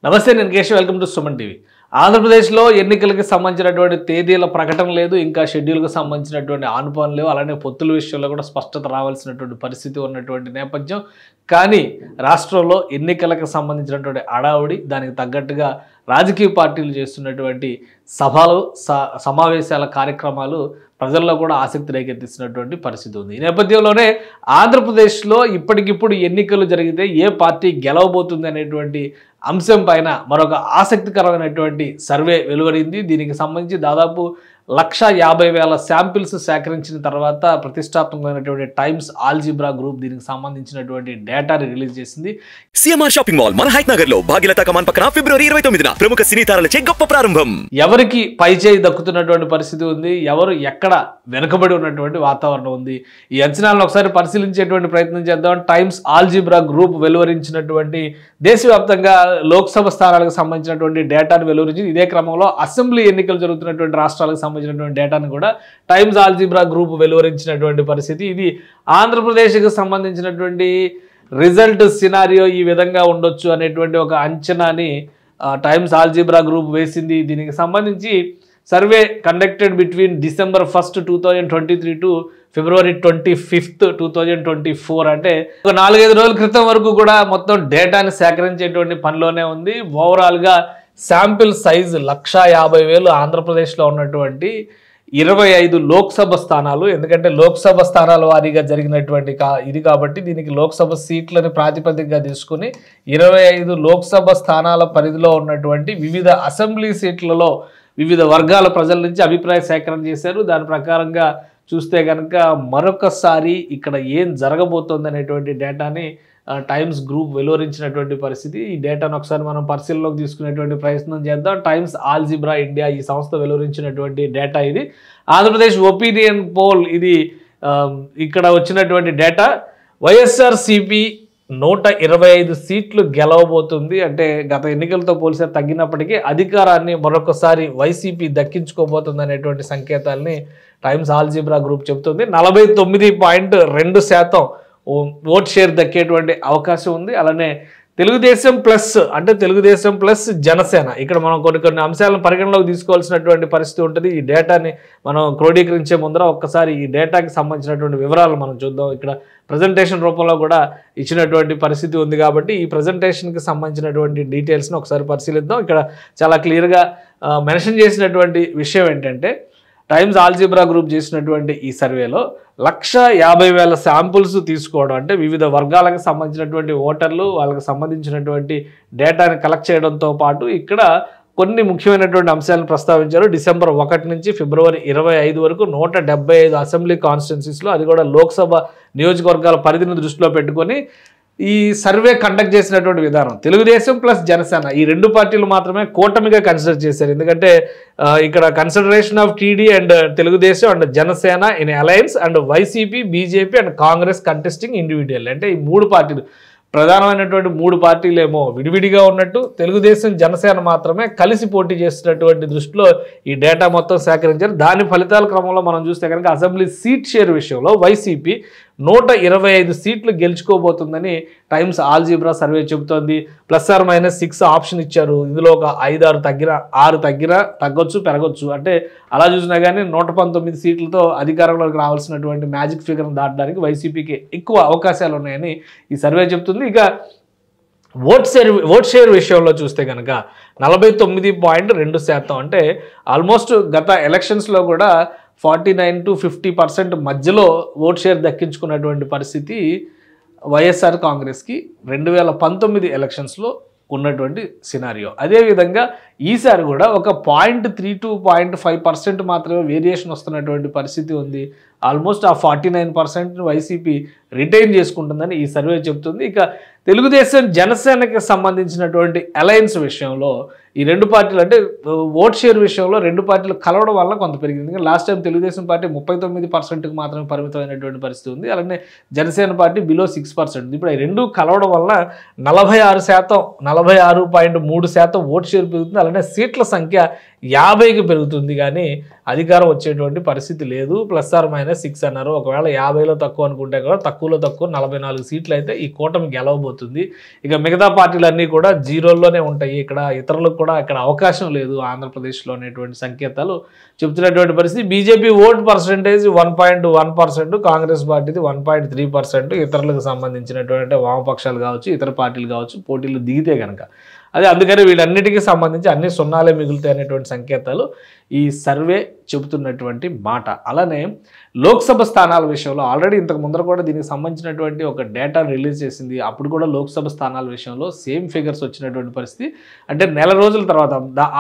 నమస్తే, నేను Keshav. Welcome to Suman TV. ఆంధ్రప్రదేశ్లో ఎన్నికలకు సంబంధించినటువంటి తేదీల ప్రకటన లేదు, ఇంకా షెడ్యూల్కి సంబంధించినటువంటి ఆనుపాలు లేవు. అలానే పొత్తుల విషయంలో కూడా స్పష్టత రావాల్సినటువంటి పరిస్థితి ఉన్నటువంటి నేపథ్యం. కానీ రాష్ట్రంలో ఎన్నికలకు సంబంధించినటువంటి అడావుడి, దానికి తగ్గట్టుగా రాజకీయ పార్టీలు చేస్తున్నటువంటి సభలు, సమావేశాల కార్యక్రమాలు ప్రజల్లో కూడా ఆసక్తి రేకెత్తిస్తున్నటువంటి పరిస్థితి ఉంది. ఈ నేపథ్యంలోనే ఆంధ్రప్రదేశ్లో ఇప్పటికిప్పుడు ఎన్నికలు జరిగితే ఏ పార్టీ గెలవబోతుంది అనేటువంటి అంశం పైన మరొక ఆసక్తికరమైనటువంటి సర్వే వెలువడింది. దీనికి సంబంధించి దాదాపు 150,000 శాంపిల్స్ సేకరించిన తర్వాత ప్రతిష్టాత్మకమైనటువంటి టైమ్స్ ఆల్జీబ్రా గ్రూప్ దీనికి సంబంధించినటువంటి డేటాని రిలీజ్ చేసింది. సిఎంఆర్ షాపింగ్ మాల్ మన హైట్ నగర్ లో భాగ్యలతా కమాన్ పక్కన ఫిబ్రవరి 29న ప్రముఖ సినీ తారలచే గొప్ప ప్రారంభం. ఎవరికి పైచేయి దక్కుతున్నటువంటి పరిస్థితి ఉంది, ఎవరు ఎక్కడ వెనుకబడి ఉన్నటువంటి వాతావరణం ఉంది, ఈ అంచనాలను ఒకసారి పరిశీలించేటువంటి ప్రయత్నం చేద్దాం. టైమ్స్ ఆల్జీబ్రా గ్రూప్ వెలువరించినటువంటి దేశవ్యాప్తంగా లోక్సభ స్థానాలకు సంబంధించినటువంటి డేటాను వెలువరించింది. ఇదే క్రమంలో అసెంబ్లీ ఎన్నికలు జరుగుతున్నటువంటి రాష్ట్రాలకు సంబంధించినటువంటి డేటాను కూడా టైమ్స్ ఆల్జీబ్రా గ్రూప్ వెలువరించినటువంటి పరిస్థితి. ఇది ఆంధ్రప్రదేశ్కి సంబంధించినటువంటి రిజల్ట్ సినారియో ఈ విధంగా ఉండొచ్చు అనేటువంటి ఒక అంచనాని టైమ్స్ ఆల్జీబ్రా గ్రూప్ వేసింది. దీనికి సంబంధించి survey conducted between December 1st, 2023 to February 25th, 2024. అంటే ఒక 4-5 రోజుల క్రితం వరకు కూడా మొత్తం డేటాని సేకరించేటువంటి పనిలోనే ఉంది. ఓవరాల్గా శాంపిల్ సైజ్ 150,000 ఆంధ్రప్రదేశ్లో ఉన్నటువంటి 25 లోక్సభ స్థానాలు. ఎందుకంటే లోక్సభ స్థానాల వారీగా జరిగినటువంటి ఇది కాబట్టి దీనికి లోక్సభ సీట్లని ప్రాతిపదికగా తీసుకుని 25 లోక్సభ స్థానాల పరిధిలో ఉన్నటువంటి వివిధ అసెంబ్లీ సీట్లలో వివిధ వర్గాల ప్రజల నుంచి అభిప్రాయ సేకరణ చేశారు. దాని ప్రకారంగా చూస్తే కనుక మరొకసారి ఇక్కడ ఏం జరగబోతోంది అనేటువంటి డేటాని టైమ్స్ గ్రూప్ వెలువరించినటువంటి పరిస్థితి. ఈ డేటాను ఒకసారి మనం పరిశీలనలోకి తీసుకునేటువంటి ప్రయత్నం చేద్దాం. టైమ్స్ ఆల్జీబ్రా ఇండియా ఈ సంస్థ వెలువరించినటువంటి డేటా ఇది. ఆంధ్రప్రదేశ్ ఒపీనియన్ పోల్ ఇది. ఇక్కడ వచ్చినటువంటి డేటా వైఎస్ఆర్సీపీ 125 సీట్లు గెలవబోతుంది. అంటే గత ఎన్నికలతో పోలిస్తే తగ్గినప్పటికీ అధికారాన్ని మరొకసారి వైసీపీ దక్కించుకోబోతుంది అనేటువంటి సంకేతాలని టైమ్స్ ఆల్జీబ్రా గ్రూప్ చెబుతుంది. 49.2% ఓట్ షేర్ దక్కేటువంటి అవకాశం ఉంది. అలానే తెలుగుదేశం ప్లస్ జనసేన, ఇక్కడ మనం కొన్ని అంశాలను పరిగణలోకి తీసుకోవాల్సినటువంటి పరిస్థితి ఉంటుంది. ఈ డేటాని మనం క్రోడీకరించే ముందర ఒక్కసారి ఈ డేటాకి సంబంధించినటువంటి వివరాలు మనం చూద్దాం. ఇక్కడ ప్రజెంటేషన్ రూపంలో కూడా ఇచ్చినటువంటి పరిస్థితి ఉంది కాబట్టి ఈ ప్రజెంటేషన్కి సంబంధించినటువంటి డీటెయిల్స్ని ఒకసారి పరిశీలిద్దాం. ఇక్కడ చాలా క్లియర్గా మెన్షన్ చేసినటువంటి విషయం ఏంటంటే టైమ్స్ ఆల్జీబ్రా గ్రూప్ చేసినటువంటి ఈ సర్వేలో 150,000 శాంపుల్స్ తీసుకోవడం, అంటే వివిధ వర్గాలకు సంబంధించినటువంటి ఓటర్లు వాళ్ళకి సంబంధించినటువంటి డేటాని కలెక్ట్ చేయడంతో పాటు ఇక్కడ కొన్ని ముఖ్యమైనటువంటి అంశాలను ప్రస్తావించారు. December 1 నుంచి February 25 వరకు 175 అసెంబ్లీ కాన్స్టిట్యున్సీస్లో, అది కూడా లోక్సభ నియోజకవర్గాల పరిధిని దృష్టిలో పెట్టుకొని ఈ సర్వే కండక్ట్ చేసినటువంటి విధానం తెలుగుదేశం ప్లస్ జనసేన ఈ రెండు పార్టీలు మాత్రమే కూటమిగా కన్సిడర్ చేశారు. ఎందుకంటే ఇక్కడ consideration of TD and Telugu Desam and Janasena in alliance and YCP, BJP and Congress contesting individual. అంటే ఈ మూడు పార్టీలు, ప్రధానమైనటువంటి మూడు పార్టీలు ఏమో విడివిడిగా ఉన్నట్టు, తెలుగుదేశం జనసేన మాత్రమే కలిసి పోటీ చేస్తున్నటువంటి దృష్టిలో ఈ డేటా మొత్తం సేకరించారు. దాని ఫలితాల క్రమంలో మనం చూస్తే కనుక అసెంబ్లీ సీట్ షేర్ విషయంలో వైసీపీ 125 సీట్లు గెలుచుకోబోతుందని టైమ్స్ ఆల్జీబ్రా సర్వే చెబుతోంది. +/- ఆప్షన్ ఇచ్చారు. ఇందులో ఒక 5-6 తగ్గినా, 6 తగ్గినా తగ్గొచ్చు, పెరగొచ్చు. అంటే అలా చూసినా కానీ 119 సీట్లతో అధికారంలోకి రావాల్సినటువంటి మ్యాజిక్ ఫిగర్ను దాటడానికి వైసీపీకి ఎక్కువ అవకాశాలు ఉన్నాయని ఈ సర్వే చెబుతుంది. ఇక ఓట్ షేర్ విషయంలో చూస్తే కనుక 49.2%, అంటే ఆల్మోస్ట్ గత ఎలక్షన్స్లో కూడా 49 to 50% మధ్యలో ఓట్ షేర్ దక్కించుకున్నటువంటి పరిస్థితి వైఎస్ఆర్ కాంగ్రెస్కి 2019 ఎలక్షన్స్లో ఉన్నటువంటి సినారియో. అదేవిధంగా ఈసారి కూడా ఒక 0.3 to 0.5% మాత్రమే వేరియేషన్ వస్తున్నటువంటి పరిస్థితి ఉంది. ఆల్మోస్ట్ ఆ 49% వైసీపీ రిటైన్ చేసుకుంటుందని ఈ సర్వే చెబుతుంది. ఇక తెలుగుదేశం జనసేనకి సంబంధించినటువంటి అలయన్స్ విషయంలో ఈ రెండు పార్టీలు, అంటే ఓట్ షేర్ విషయంలో రెండు పార్టీలు కలవడం వల్ల కొంత పెరిగింది. ఎందుకంటే లాస్ట్ టైం తెలుగుదేశం పార్టీ 39%కి మాత్రమే పరిమితమైనటువంటి పరిస్థితి ఉంది. అలానే జనసేన పార్టీ బిలో 6%. ఇప్పుడు ఈ రెండు కలవడం వల్ల 46%, 46.3% ఓట్ షేర్ పెరుగుతుంది. అలానే సీట్ల సంఖ్య 50కి పెరుగుతుంది కానీ అధికారం వచ్చేటువంటి పరిస్థితి లేదు. +or-6 అన్నారు. ఒకవేళ 50లో తక్కువ అనుకుంటే కూడా తక్కువలో తక్కువ 44 సీట్లు అయితే ఈ కూటమి గెలవబోతుంది. ఇక మిగతా పార్టీలన్నీ కూడా జీరోల్లోనే ఉంటాయి. ఇక్కడ ఇతరులకు కూడా ఇక్కడ అవకాశం లేదు ఆంధ్రప్రదేశ్లో అనేటువంటి సంకేతాలు చెబుతున్నటువంటి పరిస్థితి. బీజేపీ ఓట్ పర్సెంటేజ్ 1.1%, కాంగ్రెస్ పార్టీది 1.3%. ఇతరులకు సంబంధించినటువంటి వామపక్షాలు కావచ్చు, ఇతర పార్టీలు కావచ్చు పోటీలు దిగితే కనుక అదే అందుకని వీళ్ళన్నిటికీ సంబంధించి అన్ని సున్నాలే మిగులుతాయి అనేటువంటి సంకేతాలు ఈ సర్వే చెబుతున్నటువంటి మాట. అలానే లోక్సభ స్థానాల విషయంలో ఆల్రెడీ ఇంతకు ముందర కూడా దీనికి సంబంధించినటువంటి ఒక డేటా రిలీజ్ చేసింది. అప్పుడు కూడా లోక్సభ స్థానాల విషయంలో సేమ్ ఫిగర్స్ వచ్చినటువంటి పరిస్థితి. అంటే నెల రోజుల తర్వాత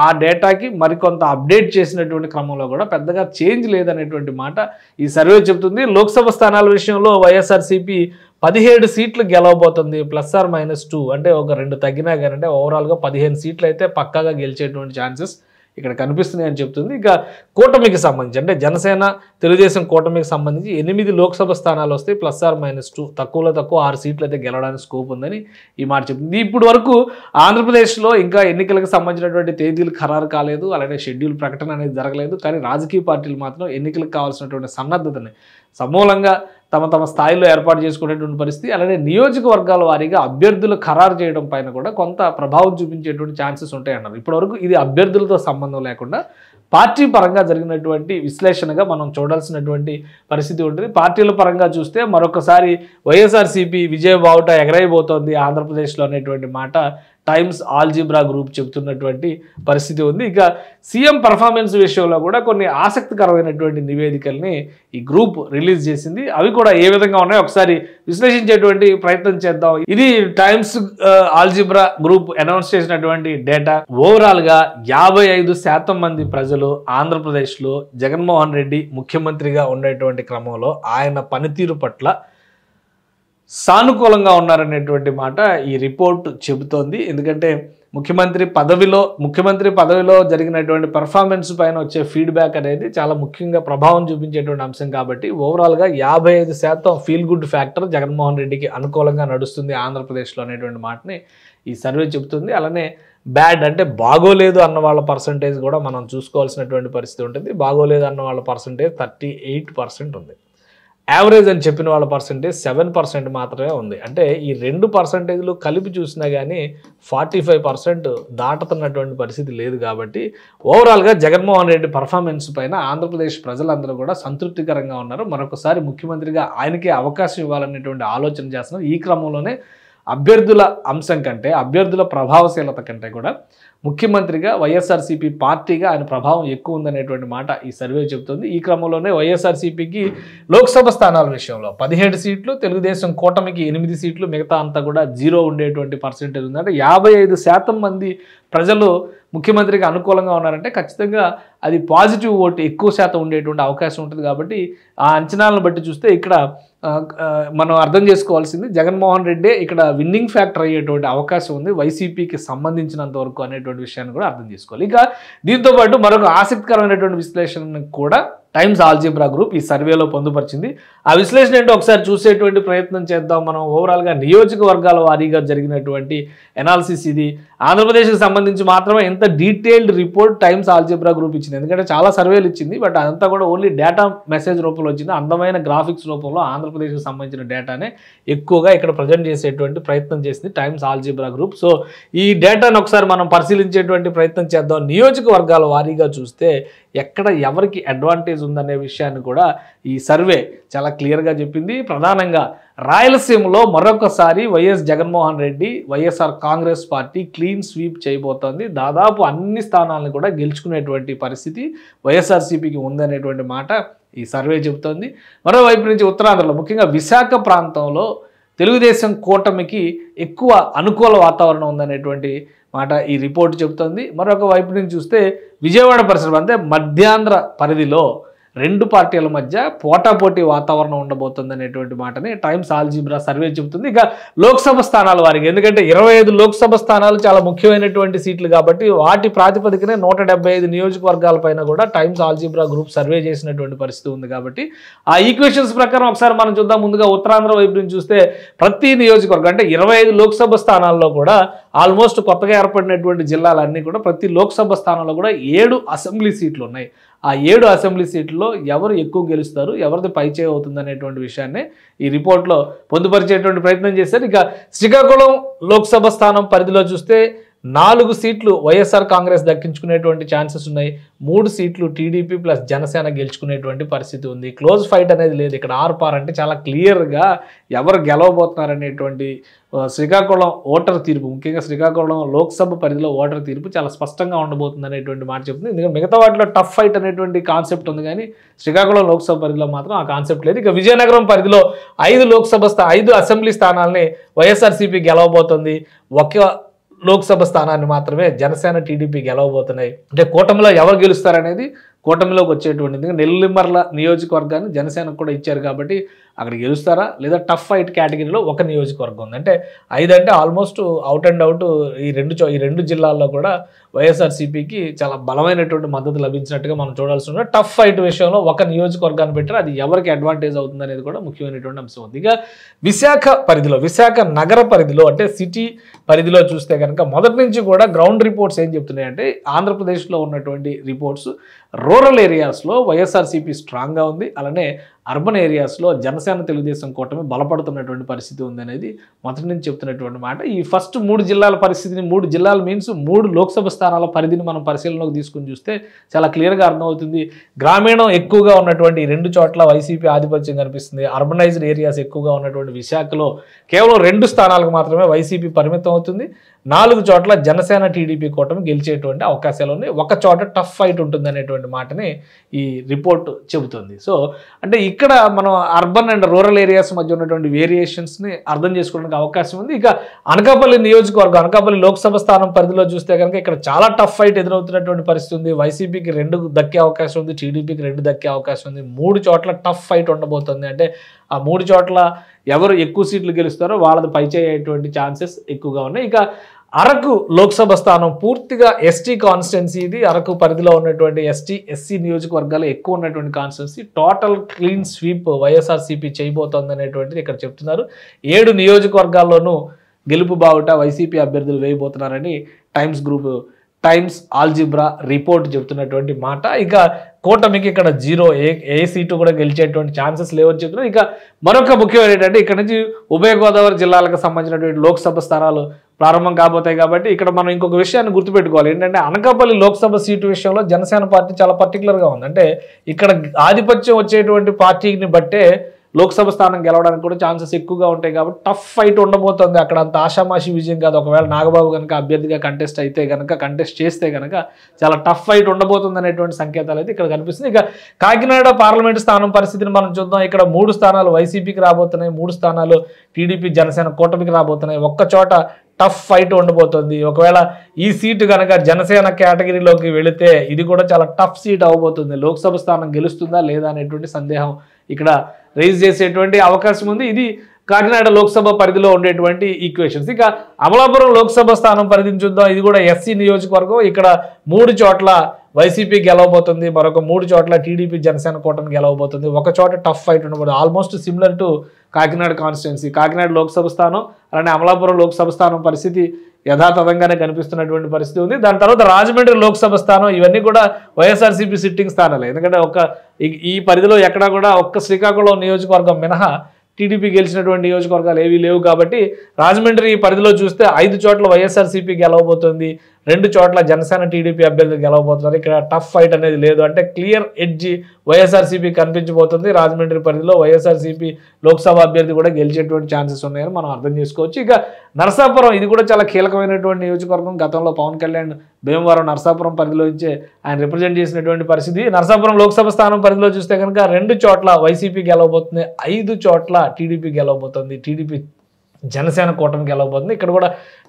ఆ డేటాకి మరికొంత అప్డేట్ చేసినటువంటి క్రమంలో కూడా పెద్దగా చేంజ్ లేదనేటువంటి మాట ఈ సర్వే చెబుతుంది. లోక్సభ స్థానాల విషయంలో వైఎస్ఆర్సీపీ 17 సీట్లు గెలవబోతుంది. +or-2 అంటే ఒక 2 తగ్గినా కానీ అంటే ఓవరాల్గా 15 సీట్లు అయితే పక్కాగా గెలిచేటువంటి ఛాన్సెస్ ఇక్కడ కనిపిస్తున్నాయి అని చెప్తుంది. ఇక కూటమికి సంబంధించి అంటే జనసేన తెలుగుదేశం కూటమికి సంబంధించి 8 లోక్సభ స్థానాలు వస్తాయి. +or-2 తక్కువలో తక్కువ 6 సీట్లు అయితే గెలవడానికి స్కోప్ ఉందని ఈ మాట చెప్తుంది. ఇప్పుడు వరకు ఆంధ్రప్రదేశ్లో ఇంకా ఎన్నికలకు సంబంధించినటువంటి తేదీలు ఖరారు కాలేదు, అలాగే షెడ్యూల్ ప్రకటన అనేది జరగలేదు. కానీ రాజకీయ పార్టీలు మాత్రం ఎన్నికలకు కావాల్సినటువంటి సన్నద్ధతని సమూలంగా తమ స్థాయిలో ఏర్పాటు చేసుకునేటువంటి పరిస్థితి. అలానే నియోజకవర్గాల వారీగా అభ్యర్థులు ఖరారు చేయడం పైన కూడా కొంత ప్రభావం చూపించేటువంటి ఛాన్సెస్ ఉంటాయన్నారు. ఇప్పటివరకు ఇది అభ్యర్థులతో సంబంధం లేకుండా పార్టీ పరంగా జరిగినటువంటి విశ్లేషణగా మనం చూడాల్సినటువంటి పరిస్థితి ఉంటుంది. పార్టీల పరంగా చూస్తే మరొకసారి వైఎస్ఆర్సీపీ విజయ బావుట ఎగరైపోతోంది ఆంధ్రప్రదేశ్లో అనేటువంటి మాట టైమ్స్ ఆల్జీబ్రా గ్రూప్ చెబుతున్నటువంటి పరిస్థితి ఉంది. ఇక సీఎం పర్ఫార్మెన్స్ విషయంలో కూడా కొన్ని ఆసక్తికరమైనటువంటి నివేదికల్ని ఈ గ్రూప్ రిలీజ్ చేసింది. అవి కూడా ఏ విధంగా ఉన్నాయో ఒకసారి విశ్లేషించేటువంటి ప్రయత్నం చేద్దాం. ఇది టైమ్స్ ఆల్జీబ్రా గ్రూప్ అనౌన్స్ చేసినటువంటి డేటా. ఓవరాల్గా 55% మంది ప్రజలు ఆంధ్రప్రదేశ్లో జగన్మోహన్ రెడ్డి ముఖ్యమంత్రిగా ఉండేటువంటి క్రమంలో ఆయన పనితీరు పట్ల సానుకూలంగా ఉన్నారనేటువంటి మాట ఈ రిపోర్ట్ చెబుతోంది. ఎందుకంటే ముఖ్యమంత్రి పదవిలో జరిగినటువంటి పెర్ఫార్మెన్స్ పైన వచ్చే ఫీడ్బ్యాక్ అనేది చాలా ముఖ్యంగా ప్రభావం చూపించేటువంటి అంశం కాబట్టి ఓవరాల్గా 55% ఫీల్ గుడ్ ఫ్యాక్టర్ జగన్మోహన్ రెడ్డికి అనుకూలంగా నడుస్తుంది ఆంధ్రప్రదేశ్లో అనేటువంటి మాటని ఈ సర్వే చెబుతుంది. అలానే బ్యాడ్ అంటే బాగోలేదు అన్న వాళ్ళ పర్సంటేజ్ కూడా మనం చూసుకోవాల్సినటువంటి పరిస్థితి ఉంటుంది. బాగోలేదు అన్న వాళ్ళ పర్సంటేజ్ 38% ఉంది. యావరేజ్ అని చెప్పిన వాళ్ళ పర్సంటేజ్ 7% మాత్రమే ఉంది. అంటే ఈ 2% కలిపి చూసినా కానీ 45% దాటుతున్నటువంటి పరిస్థితి లేదు. కాబట్టి ఓవరాల్గా జగన్మోహన్ రెడ్డి పర్ఫార్మెన్స్ పైన ఆంధ్రప్రదేశ్ ప్రజలందరూ కూడా సంతృప్తికరంగా ఉన్నారు. మరొకసారి ముఖ్యమంత్రిగా ఆయనకే అవకాశం ఇవ్వాలనేటువంటి ఆలోచన చేస్తున్నారు. ఈ క్రమంలోనే అభ్యర్థుల అంశం కంటే అభ్యర్థుల ప్రభావశీలత కంటే కూడా ముఖ్యమంత్రిగా వైఎస్ఆర్సీపీ పార్టీగా ఆయన ప్రభావం ఎక్కువ ఉందనేటువంటి మాట ఈ సర్వే చెబుతుంది. ఈ క్రమంలోనే వైఎస్ఆర్సీపీకి లోక్సభ స్థానాల విషయంలో 17 సీట్లు, తెలుగుదేశం కూటమికి 8 సీట్లు, మిగతా అంతా కూడా 0 ఉండేటువంటి పర్సెంటేజ్ ఉంది. అంటే 55% మంది ప్రజలు ముఖ్యమంత్రికి అనుకూలంగా ఉన్నారంటే ఖచ్చితంగా అది పాజిటివ్ ఓటు ఎక్కువ శాతం ఉండేటువంటి అవకాశం ఉంటుంది. కాబట్టి ఆ అంచనాలను బట్టి చూస్తే ఇక్కడ మనం అర్థం చేసుకోవాల్సింది జగన్మోహన్ రెడ్డి ఇక్కడ విన్నింగ్ ఫ్యాక్టర్ అయ్యేటువంటి అవకాశం ఉంది వైసీపీకి సంబంధించినంత వరకు అనేటువంటి విషయాన్ని కూడా అర్థం చేసుకోవాలి. ఇక దీంతోపాటు మరొక ఆసక్తికరమైనటువంటి విశ్లేషణ కూడా టైమ్స్ ఆల్జీబ్రా గ్రూప్ ఈ సర్వేలో పొందుపరిచింది. ఆ విశ్లేషణ ఏంటో ఒకసారి చూసేటువంటి ప్రయత్నం చేద్దాం. మనం ఓవరాల్గా నియోజకవర్గాల వారీగా జరిగినటువంటి ఎనాలిసిస్ ఇది. ఆంధ్రప్రదేశ్కి సంబంధించి మాత్రమే ఎంత detailed report times algebra group ఇచ్చింది. ఎందుకంటే చాలా సర్వేలు ఇచ్చింది, బట్ అదంతా కూడా ఓన్లీ డేటా మెసేజ్ రూపంలో వచ్చింది. అందమైన గ్రాఫిక్స్ రూపంలో ఆంధ్రప్రదేశ్కి సంబంధించిన డేటానే ఎక్కువగా ఇక్కడ ప్రజెంట్ చేసేటువంటి ప్రయత్నం చేసింది టైమ్స్ ఆల్జీబ్రా గ్రూప్. సో ఈ డేటాను ఒకసారి మనం పరిశీలించేటువంటి ప్రయత్నం చేద్దాం. నియోజకవర్గాల వారీగా చూస్తే ఎక్కడ ఎవరికి అడ్వాంటేజ్ ఉందనే విషయాన్ని కూడా ఈ సర్వే చాలా క్లియర్గా చెప్పింది. ప్రధానంగా రాయలసీమలో మరొకసారి YS Jaganmohan Reddy YSR Congress party clean sweep చేయబోతోంది. దాదాపు అన్ని స్థానాలను కూడా గెలుచుకునేటువంటి పరిస్థితి వైఎస్ఆర్సీపీకి ఉందనేటువంటి మాట ఈ సర్వే చెబుతోంది. మరోవైపు నుంచి ఉత్తరాంధ్రలో ముఖ్యంగా విశాఖ ప్రాంతంలో తెలుగుదేశం కూటమికి ఎక్కువ అనుకూల వాతావరణం ఉందనేటువంటి మాట ఈ రిపోర్ట్ చెబుతోంది. మరొక వైపు నుంచి చూస్తే విజయవాడ పరిసరం అంటే మధ్యాంధ్ర పరిధిలో రెండు పార్టీల మధ్య పోటాపోటీ వాతావరణం ఉండబోతుంది అనేటువంటి మాటని టైమ్స్ ఆల్జీబ్రా సర్వే చెబుతుంది. ఇక లోక్సభ స్థానాల వారికి, ఎందుకంటే 25 లోక్సభ స్థానాలు చాలా ముఖ్యమైనటువంటి సీట్లు కాబట్టి వాటి ప్రాతిపదికనే 175 నియోజకవర్గాల పైన కూడా టైమ్స్ ఆల్జీబ్రా గ్రూప్ సర్వే చేసినటువంటి పరిస్థితి ఉంది. కాబట్టి ఆ ఈక్వేషన్స్ ప్రకారం ఒకసారి మనం చూద్దాం. ముందుగా ఉత్తరాంధ్ర వైపు నుంచి చూస్తే ప్రతి నియోజకవర్గం అంటే 25 లోక్సభ స్థానాల్లో కూడా ఆల్మోస్ట్ కొత్తగా ఏర్పడినటువంటి జిల్లాలన్నీ కూడా ప్రతి లోక్సభ స్థానంలో కూడా 7 అసెంబ్లీ సీట్లు ఉన్నాయి. ఆ 7 అసెంబ్లీ సీట్లలో ఎవరు ఎక్కువ గెలుస్తారు, ఎవరిది పైచేయి అవుతుంది అనేటువంటి విషయాన్ని ఈ రిపోర్ట్లో పొందుపరిచేటువంటి ప్రయత్నం చేశారు. ఇక శ్రీకాకుళం లోక్సభ స్థానం పరిధిలో చూస్తే 4 సీట్లు వైఎస్ఆర్ కాంగ్రెస్ దక్కించుకునేటువంటి ఛాన్సెస్ ఉన్నాయి. 3 సీట్లు టీడీపీ ప్లస్ జనసేన గెలుచుకునేటువంటి పరిస్థితి ఉంది. క్లోజ్ ఫైట్ అనేది లేదు ఇక్కడ. ఆర్పార్ అంటే చాలా క్లియర్గా ఎవరు గెలవబోతున్నారనేటువంటి శ్రీకాకుళం ఓటర్ తీర్పు, ముఖ్యంగా శ్రీకాకుళం లోక్సభ పరిధిలో ఓటర్ తీర్పు చాలా స్పష్టంగా ఉండబోతుంది అనేటువంటి మాట చెప్తుంది. ఎందుకంటే మిగతా వాటిలో టఫ్ ఫైట్ అనేటువంటి కాన్సెప్ట్ ఉంది, కానీ శ్రీకాకుళం లోక్సభ పరిధిలో మాత్రం ఆ కాన్సెప్ట్ లేదు. ఇక విజయనగరం పరిధిలో 5 అసెంబ్లీ స్థానాల్ని వైఎస్ఆర్సీపీ గెలవబోతుంది. ఒక లోక్సభ స్థానాన్ని మాత్రమే జనసేన టీడీపీ గెలవబోతున్నాయి. అంటే కూటమిలో ఎవరు గెలుస్తారనేది కూటమిలోకి వచ్చేటువంటిది. నెల్లిమర్ల నియోజకవర్గాన్ని జనసేనకు కూడా ఇచ్చారు కాబట్టి అక్కడ గెలుస్తారా లేదా టఫ్ ఫైట్ కేటగిరీలో ఒక నియోజకవర్గం ఉంది. అంటే 5 అంటే ఆల్మోస్ట్ అవుట్ అండ్ అవుట్ ఈ రెండు జిల్లాల్లో కూడా వైఎస్ఆర్సీపీకి చాలా బలమైనటువంటి మద్దతు లభించినట్టుగా మనం చూడాల్సి ఉంది. టఫ్ ఫైట్ విషయంలో ఒక నియోజకవర్గాన్ని పెట్టారు, అది ఎవరికి అడ్వాంటేజ్ అవుతుంది అనేది కూడా ముఖ్యమైనటువంటి అంశం ఉంది. ఇక విశాఖ నగర పరిధిలో అంటే సిటీ పరిధిలో చూస్తే కనుక మొదటి నుంచి కూడా గ్రౌండ్ రిపోర్ట్స్ ఏం చెప్తున్నాయంటే ఆంధ్రప్రదేశ్లో ఉన్నటువంటి రిపోర్ట్స్ రూరల్ ఏరియాస్లో వైఎస్ఆర్సీపీ స్ట్రాంగ్గా ఉంది, అలానే అర్బన్ ఏరియాస్లో జనసేన తెలుగుదేశం కూటమి బలపడుతున్నటువంటి పరిస్థితి ఉంది అనేది మొదటి నుంచి చెప్తున్నటువంటి మాట. ఈ ఫస్ట్ 3 జిల్లాల పరిస్థితిని, 3 జిల్లాలు మీన్స్ 3 లోక్సభ స్థానాల పరిధిని మనం పరిశీలనలోకి తీసుకుని చూస్తే చాలా క్లియర్గా అర్థమవుతుంది. గ్రామీణం ఎక్కువగా ఉన్నటువంటి 2 చోట్ల వైసీపీ ఆధిపత్యం కనిపిస్తుంది. అర్బనైజ్డ్ ఏరియాస్ ఎక్కువగా ఉన్నటువంటి విశాఖలో కేవలం 2 స్థానాలకు మాత్రమే వైసీపీ పరిమితం అవుతుంది. 4 చోట్ల జనసేన టీడీపీ కూటమి గెలిచేటువంటి అవకాశాలు ఉన్నాయి. ఒక చోట టఫ్ ఫైట్ ఉంటుంది అనేటువంటి మాటని ఈ రిపోర్ట్ చెబుతుంది. సో అంటే ఇక్కడ మనం అర్బన్ అండ్ రూరల్ ఏరియాస్ మధ్య ఉన్నటువంటి వేరియేషన్స్ని అర్థం చేసుకోవడానికి అవకాశం ఉంది. ఇక అనకాపల్లి నియోజకవర్గం, అనకాపల్లి లోక్సభ స్థానం పరిధిలో చూస్తే కనుక ఇక్కడ చాలా టఫ్ ఫైట్ ఎదురవుతున్నటువంటి పరిస్థితి ఉంది. వైసీపీకి 2 దక్కే అవకాశం ఉంది, టీడీపీకి 2 దక్కే అవకాశం ఉంది. 3 చోట్ల టఫ్ ఫైట్ ఉండబోతుంది. అంటే ఆ 3 చోట్ల ఎవరు ఎక్కువ సీట్లు గెలుస్తారో వాళ్ళది పైచేయేటువంటి ఛాన్సెస్ ఎక్కువగా ఉన్నాయి. ఇక అరకు లోక్సభ స్థానం పూర్తిగా ఎస్టీ కాన్స్టిట్యున్సీ. ఇది అరకు పరిధిలో ఉన్నటువంటి ఎస్సీ నియోజకవర్గాలు ఎక్కువ ఉన్నటువంటి constituency. Total clean sweep YSRCP చేయబోతోంది అనేటువంటిది ఇక్కడ చెప్తున్నారు. 7 నియోజకవర్గాల్లోనూ గెలుపు బావుట వైసీపీ అభ్యర్థులు వేయబోతున్నారని టైమ్స్ ఆల్జిబ్రా రిపోర్ట్ చెప్తున్నటువంటి మాట. ఇక కూటమికి ఇక్కడ 0, ఏ సీటు కూడా గెలిచేటువంటి ఛాన్సెస్ లేవని చెప్తున్నారు. ఇక మరొక ముఖ్యమైన ఏంటంటే ఇక్కడ నుంచి ఉభయ గోదావరి జిల్లాలకు సంబంధించినటువంటి లోక్సభ స్థానాలు ప్రారంభం కాబోతాయి. కాబట్టి ఇక్కడ మనం ఇంకొక విషయాన్ని గుర్తుపెట్టుకోవాలి. ఏంటంటే అనకాపల్లి లోక్సభ సీటు విషయంలో జనసేన పార్టీ చాలా పర్టికులర్గా ఉంది. అంటే ఇక్కడ ఆధిపత్యం వచ్చేటువంటి పార్టీని బట్టే లోక్సభ స్థానం గెలవడానికి కూడా ఛాన్సెస్ ఎక్కువగా ఉంటాయి. కాబట్టి టఫ్ ఫైట్ ఉండబోతుంది. అక్కడ అంత ఆషామాషి విజయం కాదు. ఒకవేళ నాగబాబు కనుక అభ్యర్థిగా కంటెస్ట్ చేస్తే కనుక చాలా టఫ్ ఫైట్ ఉండబోతుంది అనేటువంటి సంకేతాలు అయితే ఇక్కడ కనిపిస్తుంది. ఇక కాకినాడ పార్లమెంటు స్థానం పరిస్థితిని మనం చూద్దాం. ఇక్కడ 3 స్థానాలు వైసీపీకి రాబోతున్నాయి, 3 స్థానాలు టీడీపీ జనసేన కూటమికి రాబోతున్నాయి. ఒక్క చోట టఫ్ ఫైట్ ఉండబోతుంది. ఒకవేళ ఈ సీటు కనుక జనసేన కేటగిరీలోకి వెళితే ఇది కూడా చాలా టఫ్ సీట్ అవబోతుంది. లోక్సభ స్థానం గెలుస్తుందా లేదా అనేటువంటి సందేహం ఇక్కడ రైజ్ చేసేటువంటి అవకాశం ఉంది. ఇది కాకినాడ లోక్సభ పరిధిలో ఉండేటువంటి ఈక్వేషన్స్. ఇక అమలాపురం లోక్సభ స్థానం పరిధిని చూద్దాం. ఇది కూడా ఎస్సీ నియోజకవర్గం. ఇక్కడ 3 చోట్ల వైసీపీ గెలవబోతుంది, మరొక 3 చోట్ల టీడీపీ జనసేన కూటమి గెలవబోతుంది. ఒక చోట టఫ్ ఫైట్ ఉండబోతుంది. Almost similar to Kakinada constituency. Kakinada Lok Sabha స్థానం అలానే అమలాపురం లోక్సభ స్థానం పరిస్థితి యథాతథంగానే కనిపిస్తున్నటువంటి పరిస్థితి ఉంది. దాని తర్వాత రాజమండ్రి లోక్సభ స్థానం, ఇవన్నీ కూడా వైఎస్ఆర్సీపీ సిట్టింగ్ స్థానాలే. ఎందుకంటే ఈ పరిధిలో ఎక్కడా కూడా ఒక్క శ్రీకాకుళం నియోజకవర్గం మినహా టీడీపీ గెలిచినటువంటి నియోజకవర్గాలు ఏవీ లేవు. కాబట్టి రాజమండ్రి పరిధిలో చూస్తే 5 చోట్ల వైఎస్ఆర్సీపీ గెలవబోతుంది, 2 చోట్ల జనసేన టీడీపీ అభ్యర్థులు గెలవబోతున్నారు. ఇక్కడ టఫ్ ఫైట్ అనేది లేదు. అంటే క్లియర్ ఎడ్జి వైఎస్ఆర్సీపీ కనిపించబోతుంది. రాజమండ్రి పరిధిలో వైఎస్ఆర్సీపీ లోక్సభ అభ్యర్థి కూడా గెలిచేటువంటి ఛాన్సెస్ ఉన్నాయని మనం అర్థం చేసుకోవచ్చు. ఇక నరసాపురం, ఇది కూడా చాలా కీలకమైనటువంటి నియోజకవర్గం. గతంలో పవన్ కళ్యాణ్ భీమవరం నరసాపురం పరిధిలో నుంచే ఆయన రిప్రజెంట్ చేసినటువంటి పరిస్థితి. నరసాపురం లోక్సభ స్థానం పరిధిలో చూస్తే కనుక 2 చోట్ల వైసీపీ గెలవబోతుంది, 5 చోట్ల టీడీపీ గెలవబోతుంది. టీడీపీ జనసేన కూటమికి గెలవబోతుంది. ఇక్కడ కూడా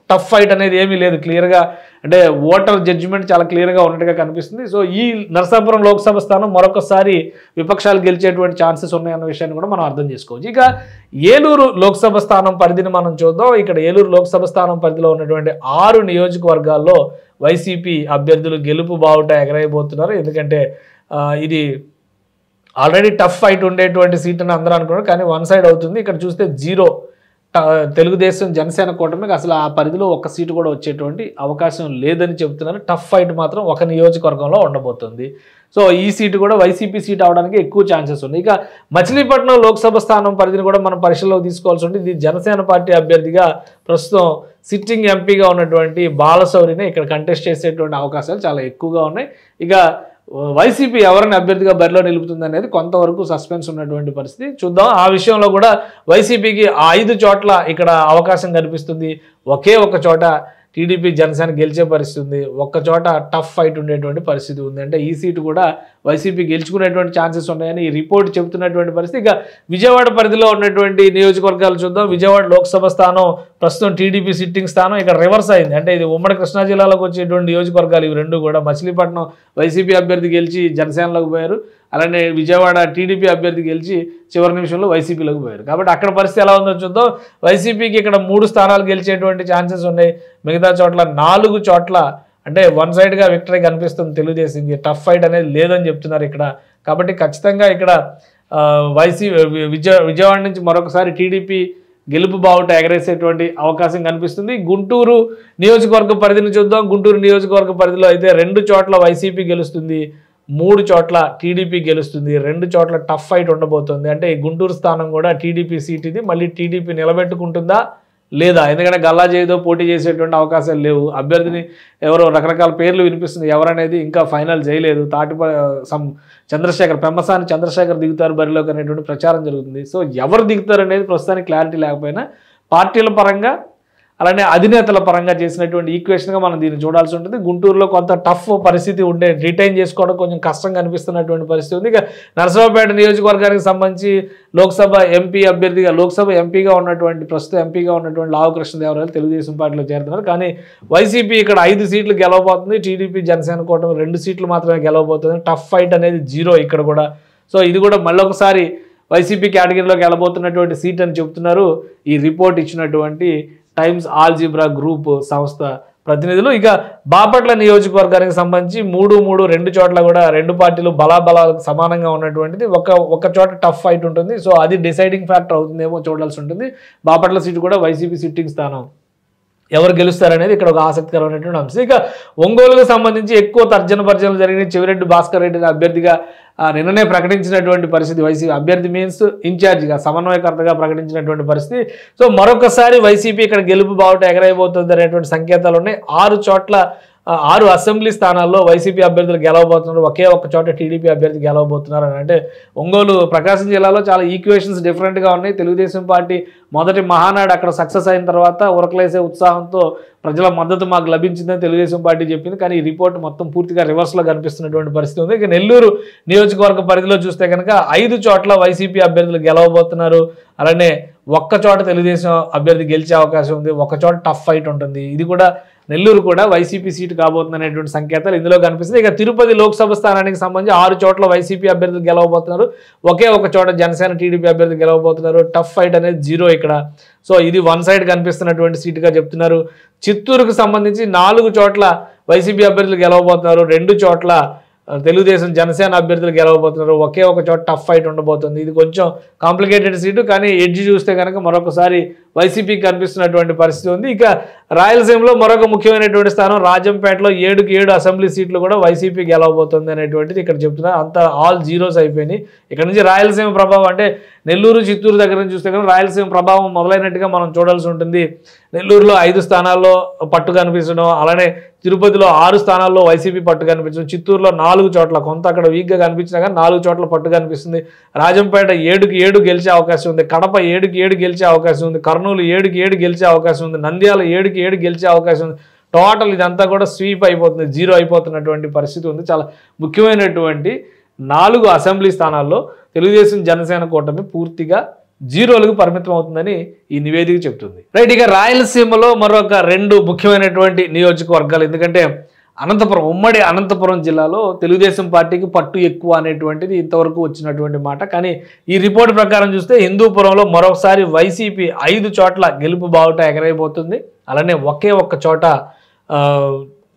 టఫ్ ఫైట్ అనేది ఏమీ లేదు, క్లియర్గా అంటే ఓటర్ జడ్జిమెంట్ చాలా క్లియర్గా ఉన్నట్టుగా కనిపిస్తుంది. సో ఈ నరసాపురం లోక్సభ స్థానం మరొకసారి విపక్షాలు గెలిచేటువంటి ఛాన్సెస్ ఉన్నాయన్న విషయాన్ని కూడా మనం అర్థం చేసుకోవచ్చు. ఇక ఏలూరు లోక్సభ స్థానం పరిధిని మనం చూద్దాం. ఇక్కడ ఏలూరు లోక్సభ స్థానం పరిధిలో ఉన్నటువంటి 6 నియోజకవర్గాల్లో వైసీపీ అభ్యర్థులు గెలుపు బావుట ఎగరైపోతున్నారు. ఎందుకంటే ఇది ఆల్రెడీ టఫ్ ఫైట్ ఉండేటువంటి సీట్ అని అందరూ అనుకున్నారు, కానీ వన్ సైడ్ అవుతుంది. ఇక్కడ చూస్తే 0 తెలుగుదేశం జనసేన కూటమికి అసలు ఆ పరిధిలో ఒక్క సీటు కూడా వచ్చేటువంటి అవకాశం లేదని చెబుతున్నారు. టఫ్ ఫైట్ మాత్రం ఒక నియోజకవర్గంలో ఉండబోతుంది. సో ఈ సీటు కూడా వైసీపీ సీట్ అవడానికి ఎక్కువ ఛాన్సెస్ ఉన్నాయి. ఇక మచిలీపట్నం లోక్సభ స్థానం పరిధిని కూడా మనం పరిశీలనలోకి తీసుకోవాల్సి ఉంటుంది. ఇది జనసేన పార్టీ అభ్యర్థిగా ప్రస్తుతం సిట్టింగ్ ఎంపీగా ఉన్నటువంటి బాలశౌరిని ఇక్కడ కంటెస్ట్ చేసేటువంటి అవకాశాలు చాలా ఎక్కువగా ఉన్నాయి. ఇక వైసీపీ ఎవరిని అభ్యర్థిగా బరిలో నిలుపుతుంది అనేది కొంతవరకు సస్పెన్స్ ఉన్నటువంటి పరిస్థితి. చూద్దాం. ఆ విషయంలో కూడా వైసీపీకి 5 చోట్ల ఇక్కడ అవకాశం కనిపిస్తుంది. ఒకే ఒక చోట టీడీపీ జనసేన గెలిచే పరిస్థితి ఉంది. ఒక్క చోట టఫ్ ఫైట్ ఉండేటువంటి పరిస్థితి ఉంది. అంటే ఈ సీటు కూడా వైసీపీ గెలుచుకునేటువంటి ఛాన్సెస్ ఉన్నాయని ఈ రిపోర్ట్ చెబుతున్నటువంటి పరిస్థితి. ఇక విజయవాడ పరిధిలో ఉన్నటువంటి నియోజకవర్గాలు చూద్దాం. విజయవాడ లోక్సభ స్థానం ప్రస్తుతం టీడీపీ సిట్టింగ్ స్థానం ఇక్కడ రివర్స్ అయింది. అంటే ఇది ఉమ్మడి కృష్ణా జిల్లాలోకి వచ్చేటువంటి నియోజకవర్గాలు ఇవి రెండు కూడా. మచిలీపట్నం వైసీపీ అభ్యర్థి గెలిచి జనసేనలోకి పోయారు, అలానే విజయవాడ టీడీపీ అభ్యర్థి గెలిచి చివరి నిమిషంలో వైసీపీలోకి పోయారు. కాబట్టి అక్కడ పరిస్థితి ఎలా ఉందో చూద్దాం. వైసీపీకి ఇక్కడ 3 స్థానాలు గెలిచేటువంటి ఛాన్సెస్ ఉన్నాయి. మిగతా చోట్ల 4 చోట్ల అంటే వన్ సైడ్గా విక్టరీ కనిపిస్తుంది తెలుగుదేశంకి. టఫ్ ఫైట్ అనేది లేదని చెప్తున్నారు ఇక్కడ. కాబట్టి ఖచ్చితంగా ఇక్కడ విజయవాడ నుంచి మరొకసారి టీడీపీ గెలుపు బావుట ఎగరేసేటువంటి అవకాశం కనిపిస్తుంది. గుంటూరు నియోజకవర్గ పరిధిని చూద్దాం. గుంటూరు నియోజకవర్గ పరిధిలో అయితే 2 చోట్ల వైసీపీ గెలుస్తుంది, 3 చోట్ల టీడీపీ గెలుస్తుంది, 2 చోట్ల టఫ్ ఫైట్ ఉండబోతుంది. అంటే ఈ గుంటూరు స్థానం కూడా టీడీపీ సీట్ ఇది. మళ్ళీ టీడీపీ నిలబెట్టుకుంటుందా లేదా? ఎందుకంటే గల్లా జయతో పోటీ చేసేటువంటి అవకాశాలు లేవు. అభ్యర్థిని ఎవరో రకరకాల పేర్లు వినిపిస్తుంది, ఎవరనేది ఇంకా ఫైనల్ చేయలేదు. పెమ్మసాని చంద్రశేఖర్ దిగుతారు బరిలోకి అనేటువంటి ప్రచారం జరుగుతుంది. సో ఎవరు దిగుతారు అనేది ప్రస్తుతానికి క్లారిటీ లేకపోయినా పార్టీల పరంగా అలానే అధినేతల పరంగా చేసినటువంటి ఈక్వేషన్గా మనం దీన్ని చూడాల్సి ఉంటుంది. గుంటూరులో కొంత టఫ్ పరిస్థితి ఉండే, రిటైన్ చేసుకోవడం కొంచెం కష్టంగా అనిపిస్తున్నటువంటి పరిస్థితి ఉంది. ఇక నరసరావుపేట నియోజకవర్గానికి సంబంధించి లోక్సభ ఎంపీగా ఉన్నటువంటి ప్రస్తుతం ఎంపీగా ఉన్నటువంటి లావు కృష్ణదేవరాయలు తెలుగుదేశం పార్టీలో చేరుతున్నారు. కానీ వైసీపీ ఇక్కడ 5 సీట్లు గెలవబోతుంది. టీడీపీ జనసేన కూటమి 2 సీట్లు మాత్రమే గెలవబోతుంది. టఫ్ ఫైట్ అనేది 0 ఇక్కడ కూడా. సో ఇది కూడా మళ్ళొకసారి వైసీపీ కేటగిరీలోకి వెళ్ళబోతున్నటువంటి సీట్ అని చెబుతున్నారు ఈ రిపోర్ట్ ఇచ్చినటువంటి టైమ్స్ ఆల్జిబ్రా గ్రూప్ సంస్థ ప్రతినిధులు. ఇక బాపట్ల నియోజకవర్గానికి సంబంధించి 3-2 చోట్ల కూడా 2 పార్టీలు బలాబలాలకు సమానంగా ఉన్నటువంటిది. ఒక చోట టఫ్ ఫైట్ ఉంటుంది. సో అది డిసైడింగ్ ఫ్యాక్టర్ అవుతుందేమో చూడాల్సి ఉంటుంది. బాపట్ల సీటు కూడా వైసీపీ సిట్టింగ్ స్థానం. ఎవరు గెలుస్తారనేది ఇక్కడ ఒక ఆసక్తికరమైనటువంటి అంశం. ఇక ఒంగోలుకు సంబంధించి ఎక్కువ తర్జనపర్జనలు జరిగినాయి. చెవిరెడ్డి భాస్కర్ రెడ్డిని అభ్యర్థిగా నిన్ననే ప్రకటించినటువంటి పరిస్థితి. వైసీపీ అభ్యర్థి మీన్స్ ఇన్ఛార్జిగా సమన్వయకర్తగా ప్రకటించినటువంటి పరిస్థితి. సో మరొకసారి వైసీపీ ఇక్కడ గెలుపు బావుట ఎగరైపోతుంది అనేటువంటి సంకేతాలు ఉన్నాయి. 6 అసెంబ్లీ స్థానాల్లో వైసీపీ అభ్యర్థులు గెలవబోతున్నారు. ఒకే ఒక్క చోట టీడీపీ అభ్యర్థి గెలవబోతున్నారు అని అంటే ఒంగోలు ప్రకాశం జిల్లాలో చాలా ఈక్వేషన్స్ డిఫరెంట్గా ఉన్నాయి. తెలుగుదేశం పార్టీ మొదటి మహానాడు అక్కడ సక్సెస్ అయిన తర్వాత ఉరకలేసే ఉత్సాహంతో ప్రజల మద్దతు మాకు లభించిందని తెలుగుదేశం పార్టీ చెప్పింది. కానీ ఈ రిపోర్ట్ మొత్తం పూర్తిగా రివర్స్లో కనిపిస్తున్నటువంటి పరిస్థితి ఉంది. ఇక నెల్లూరు నియోజకవర్గ పరిధిలో చూస్తే కనుక 5 చోట్ల వైసీపీ అభ్యర్థులు గెలవబోతున్నారు. అలానే ఒక్క చోట తెలుగుదేశం అభ్యర్థి గెలిచే అవకాశం ఉంది. ఒక చోట టఫ్ ఫైట్ ఉంటుంది. ఇది కూడా నెల్లూరు కూడా వైసీపీ సీటు కాబోతుంది అనేటువంటి సంకేతాలు ఇందులో కనిపిస్తుంది. ఇక తిరుపతి లోక్సభ స్థానానికి సంబంధించి 6 చోట్ల వైసీపీ అభ్యర్థులు గెలవబోతున్నారు. ఒకే ఒక చోట జనసేన టీడీపీ అభ్యర్థి గెలవబోతున్నారు. టఫ్ ఫైట్ అనేది 0 ఇక్కడ. సో ఇది వన్ సైడ్ కనిపిస్తున్నటువంటి సీటుగా చెప్తున్నారు. చిత్తూరుకు సంబంధించి 4 చోట్ల వైసీపీ అభ్యర్థులు గెలవబోతున్నారు. 2 చోట్ల తెలుగుదేశం జనసేన అభ్యర్థులు గెలవబోతున్నారు. ఒకే ఒక చోట టఫ్ ఫైట్ ఉండబోతుంది. ఇది కొంచెం కాంప్లికేటెడ్ సీటు, కానీ ఎడ్జ్ చూస్తే కనుక మరొకసారి వైసీపీకి కనిపిస్తున్నటువంటి పరిస్థితి ఉంది. ఇక రాయలసీమలో మరొక ముఖ్యమైనటువంటి స్థానం రాజంపేటలో 7 అసెంబ్లీ సీట్లు కూడా వైసీపీ గెలవబోతుంది అనేటువంటిది ఇక్కడ చెప్తున్నారు. అంతా ఆల్ జీరోస్ అయిపోయినాయి. ఇక్కడ నుంచి రాయలసీమ ప్రభావం అంటే నెల్లూరు చిత్తూరు దగ్గర నుంచి చూస్తే కనుక రాయలసీమ ప్రభావం మొదలైనట్టుగా మనం చూడాల్సి ఉంటుంది. నెల్లూరులో 5 స్థానాల్లో పట్టు కనిపించడం, అలానే తిరుపతిలో 6 స్థానాల్లో వైసీపీ పట్టు కనిపించడం, చిత్తూరులో 4 చోట్ల కొంత అక్కడ వీక్గా కనిపించినా కానీ 4 చోట్ల పట్టు కనిపిస్తుంది. రాజంపేట 7 గెలిచే అవకాశం ఉంది. కడప 7 గెలిచే అవకాశం ఉంది. కర్నూలు 7 గెలిచే అవకాశం ఉంది. నంద్యాల 7 గెలిచే అవకాశం ఉంది. టోటల్ ఇదంతా కూడా స్వీప్ అయిపోతుంది, 0 అయిపోతున్నటువంటి పరిస్థితి ఉంది. చాలా ముఖ్యమైనటువంటి 4 అసెంబ్లీ స్థానాల్లో తెలుగుదేశం జనసేన కూటమి పూర్తిగా జీరోలకు పరిమితం అవుతుందని ఈ నివేదిక చెప్తుంది. రైట్, ఇక రాయలసీమలో మరొక 2 ముఖ్యమైనటువంటి నియోజకవర్గాలు, ఎందుకంటే అనంతపురం, ఉమ్మడి అనంతపురం జిల్లాలో తెలుగుదేశం పార్టీకి పట్టు ఎక్కువ అనేటువంటిది ఇంతవరకు వచ్చినటువంటి మాట. కానీ ఈ రిపోర్ట్ ప్రకారం చూస్తే హిందూపురంలో మరొకసారి వైసీపీ 5 చోట్ల గెలుపు బావుట ఎగరైపోతుంది. అలానే ఒకే ఒక్క చోట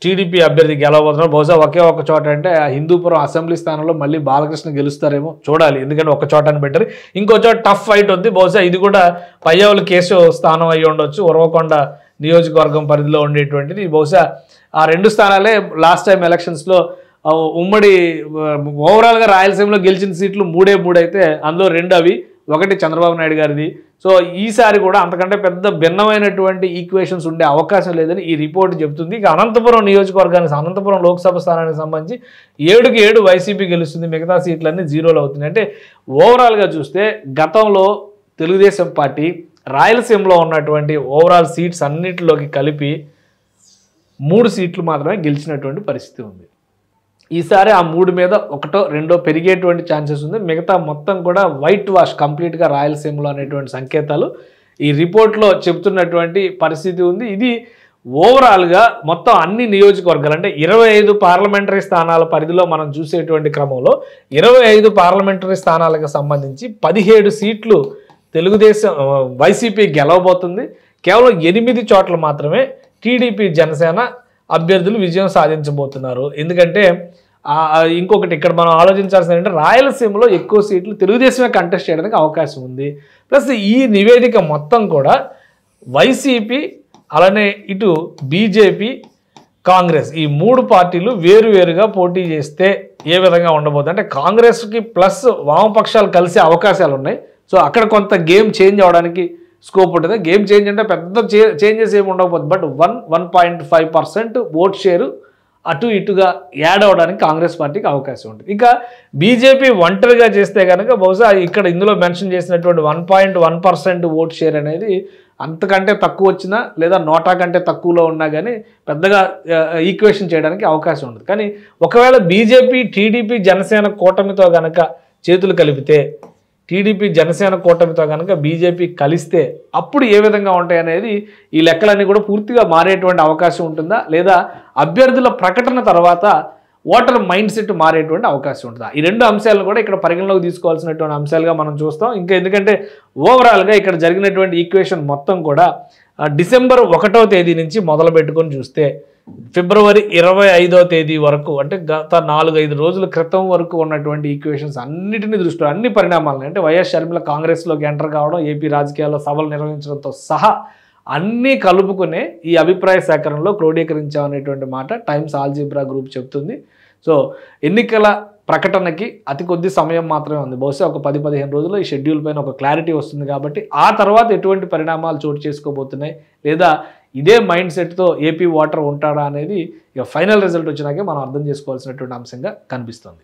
టీడీపీ అభ్యర్థి గెలవబోతున్నారు. బహుశా ఒకే ఒక్క చోట అంటే ఆ హిందూపురం అసెంబ్లీ స్థానంలో మళ్ళీ బాలకృష్ణ గెలుస్తారేమో చూడాలి, ఎందుకంటే ఒక చోట అని పెట్టారు. ఇంకో చోట టఫ్ ఫైట్ ఉంది. బహుశా ఇది కూడా పయ్యావుల కేశవ్ స్థానం అయ్యి ఉండొచ్చు, ఉరవకొండ నియోజకవర్గం పరిధిలో ఉండేటువంటిది. బహుశా ఆ 2 స్థానాలే లాస్ట్ టైం ఎలక్షన్స్లో ఉమ్మడి ఓవరాల్గా రాయలసీమలో గెలిచిన సీట్లు 3 అయితే అందులో 2 అవి, ఒకటి చంద్రబాబు నాయుడు గారిది. సో ఈసారి కూడా అంతకంటే పెద్ద భిన్నమైనటువంటి ఈక్వేషన్స్ ఉండే అవకాశం లేదని ఈ రిపోర్ట్ చెబుతుంది. ఇక అనంతపురం నియోజకవర్గానికి, అనంతపురం లోక్సభ స్థానానికి సంబంధించి 7కి 7 వైసీపీ గెలుస్తుంది, మిగతా సీట్లన్నీ జీరోలు అవుతున్నాయి. అంటే ఓవరాల్గా చూస్తే గతంలో తెలుగుదేశం పార్టీ రాయలసీమలో ఉన్నటువంటి ఓవరాల్ సీట్స్ అన్నిటిలోకి కలిపి 3 సీట్లు మాత్రమే గెలిచినటువంటి పరిస్థితి ఉంది. ఈసారి ఆ 3 మీద 1, 2 పెరిగేటువంటి ఛాన్సెస్ ఉంది. మిగతా మొత్తం కూడా వైట్ వాష్ కంప్లీట్గా రాయలసీమలో అనేటువంటి సంకేతాలు ఈ రిపోర్ట్లో చెబుతున్నటువంటి పరిస్థితి ఉంది. ఇది ఓవరాల్గా మొత్తం అన్ని నియోజకవర్గాలు అంటే 25 పార్లమెంటరీ స్థానాల పరిధిలో మనం చూసేటువంటి క్రమంలో 25 పార్లమెంటరీ స్థానాలకు సంబంధించి 17 సీట్లు తెలుగుదేశం వైసీపీ గెలవబోతుంది. కేవలం 8 చోట్ల మాత్రమే టీడీపీ జనసేన అభ్యర్థులు విజయం సాధించబోతున్నారు. ఎందుకంటే ఇంకొకటి ఇక్కడ మనం ఆలోచించాల్సింది ఏంటంటే రాయలసీమలో ఎక్కువ సీట్లు తెలుగుదేశమే కంటెస్ట్ చేయడానికి అవకాశం ఉంది. ప్లస్ ఈ నివేదిక మొత్తం కూడా వైసీపీ అలానే ఇటు బీజేపీ కాంగ్రెస్ ఈ 3 పార్టీలు వేరువేరుగా పోటీ చేస్తే ఏ విధంగా ఉండబోతుంది అంటే కాంగ్రెస్కి ప్లస్ వామపక్షాలు కలిసే అవకాశాలు ఉన్నాయి. సో అక్కడ కొంత గేమ్ చేంజ్ అవడానికి స్కోప్ ఉంటుంది. గేమ్ చేంజ్ అంటే పెద్ద చేంజెస్ ఏమి ఉండకపోతుంది, బట్ 1.5% ఓట్ షేరు అటు ఇటుగా యాడ్ అవ్వడానికి కాంగ్రెస్ పార్టీకి అవకాశం ఉంటుంది. ఇక బీజేపీ ఒంటరిగా చేస్తే కనుక బహుశా ఇక్కడ ఇందులో మెన్షన్ చేసినటువంటి 1.1% ఓట్ షేర్ అనేది అంతకంటే తక్కువ వచ్చినా లేదా నోటా కంటే తక్కువలో ఉన్నా కానీ పెద్దగా ఈక్వేషన్ చేయడానికి అవకాశం ఉంటుంది. కానీ ఒకవేళ బీజేపీ టీడీపీ జనసేన కూటమితో కనుక చేతులు కలిపితే, టీడీపీ జనసేన కూటమితో కనుక బీజేపీ కలిస్తే అప్పుడు ఏ విధంగా ఉంటాయనేది ఈ లెక్కలన్నీ కూడా పూర్తిగా మారేటువంటి అవకాశం ఉంటుందా, లేదా అభ్యర్థుల ప్రకటన తర్వాత ఓటర్ మైండ్ సెట్ మారేటువంటి అవకాశం ఉంటుందా, ఈ 2 అంశాలను కూడా ఇక్కడ పరిగణలోకి తీసుకోవాల్సినటువంటి అంశాలుగా మనం చూస్తాం. ఇంకా ఎందుకంటే ఓవరాల్గా ఇక్కడ జరిగినటువంటి ఈక్వేషన్ మొత్తం కూడా డిసెంబర్ 1వ తేదీ నుంచి మొదలు పెట్టుకొని చూస్తే ఫిబ్రవరి 25వ తేదీ వరకు అంటే గత 4-5 రోజుల క్రితం వరకు ఉన్నటువంటి ఈక్వేషన్స్ అన్నిటిని దృష్టిలో అన్ని పరిణామాలను అంటే వైఎస్ షర్మిల కాంగ్రెస్లోకి ఎంటర్ కావడం, ఏపీ రాజకీయాల్లో సభలు నిర్వహించడంతో సహా అన్నీ కలుపుకునే ఈ అభిప్రాయ సేకరణలో క్రోడీకరించామనేటువంటి మాట టైమ్స్ ఆల్జీబ్రా గ్రూప్ చెప్తుంది. సో ఎన్నికల ప్రకటనకి అతి కొద్ది సమయం మాత్రమే ఉంది. బహుశా ఒక 10-15 రోజుల్లో ఈ షెడ్యూల్ పైన ఒక క్లారిటీ వస్తుంది. కాబట్టి ఆ తర్వాత ఎటువంటి పరిణామాలు చోటు చేసుకోబోతున్నాయి, లేదా ఇదే మైండ్ సెట్తో ఏపీ ఓటర్ ఉంటాడా అనేది ఇక ఫైనల్ రిజల్ట్ వచ్చినాకే మనం అర్థం చేసుకోవాల్సినటువంటి అంశంగా కనిపిస్తుంది.